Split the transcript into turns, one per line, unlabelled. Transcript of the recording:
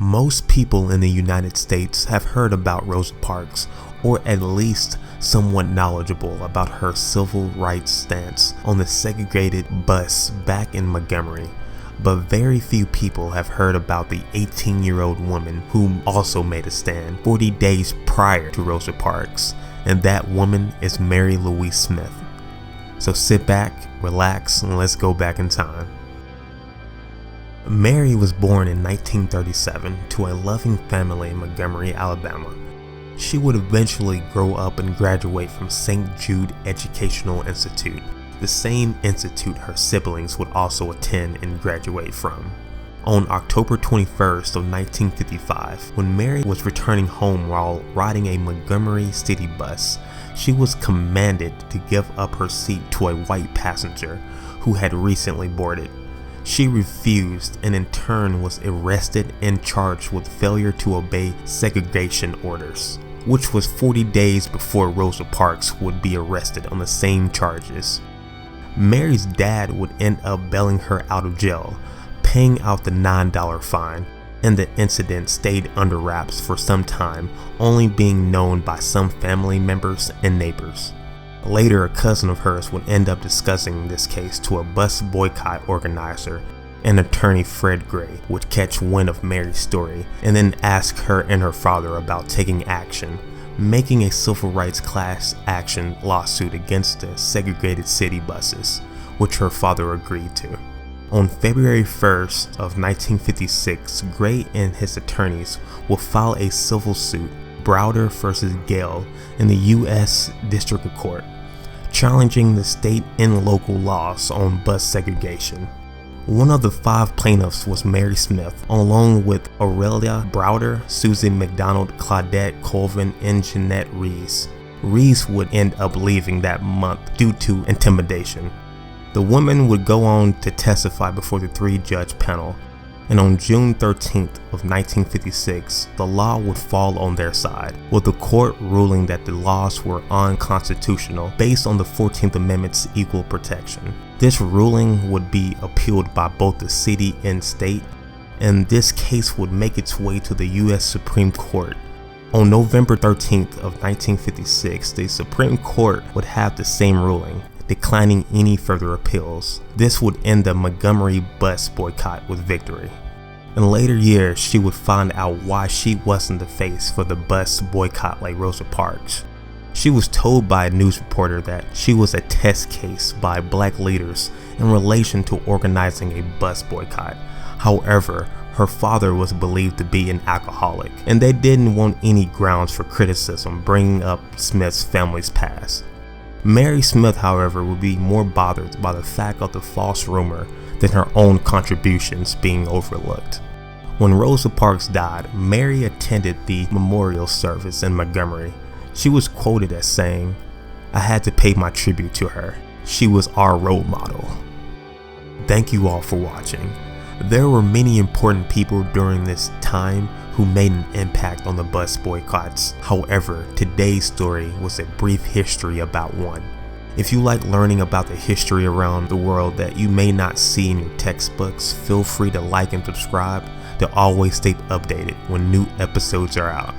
Most people in the United States have heard about Rosa Parks, or at least somewhat knowledgeable about her civil rights stance on the segregated bus back in Montgomery. But very few people have heard about the 18-year-old woman who also made a stand 40 days prior to Rosa Parks, and that woman is Mary Louise Smith. So sit back, relax, and let's go back in time. Mary was born in 1937 to a loving family in Montgomery, Alabama. She would eventually grow up and graduate from St. Jude Educational Institute, the same institute her siblings would also attend and graduate from. On October 21st of 1955, when Mary was returning home while riding a Montgomery city bus, she was commanded to give up her seat to a white passenger who had recently boarded. She refused and in turn was arrested and charged with failure to obey segregation orders, which was 40 days before Rosa Parks would be arrested on the same charges. Mary's dad would end up bailing her out of jail, paying out the $9 fine, and the incident stayed under wraps for some time, only being known by some family members and neighbors. Later, a cousin of hers would end up discussing this case to a bus boycott organizer, and attorney Fred Gray would catch wind of Mary's story and then ask her and her father about taking action, making a civil rights class action lawsuit against the segregated city buses, which her father agreed to. On February 1st of 1956, Gray and his attorneys will file a civil suit, Browder v. Gale, in the U.S. District Court, challenging the state and local laws on bus segregation. One of the 5 plaintiffs was Mary Smith, along with Aurelia Browder, Susan McDonald, Claudette Colvin, and Jeanette Rees. Rees would end up leaving that month due to intimidation. The women would go on to testify before the 3-judge panel, and on June 13th of 1956, the law would fall on their side, with the court ruling that the laws were unconstitutional based on the 14th Amendment's equal protection. This ruling would be appealed by both the city and state, and this case would make its way to the U.S. Supreme Court. On November 13th of 1956, the Supreme Court would have the same ruling, declining any further appeals. This would end the Montgomery bus boycott with victory. In later years, she would find out why she wasn't the face for the bus boycott like Rosa Parks. She was told by a news reporter that she was a test case by black leaders in relation to organizing a bus boycott. However, her father was believed to be an alcoholic, and they didn't want any grounds for criticism bringing up Smith's family's past. Mary Smith, however, would be more bothered by the fact of the false rumor than her own contributions being overlooked. When Rosa Parks died, Mary attended the memorial service in Montgomery. She was quoted as saying, "I had to pay my tribute to her. She was our role model." Thank you all for watching. There were many important people during this time who made an impact on the bus boycotts. However, today's story was a brief history about one. If you like learning about the history around the world that you may not see in your textbooks, feel free to like and subscribe to always stay updated when new episodes are out.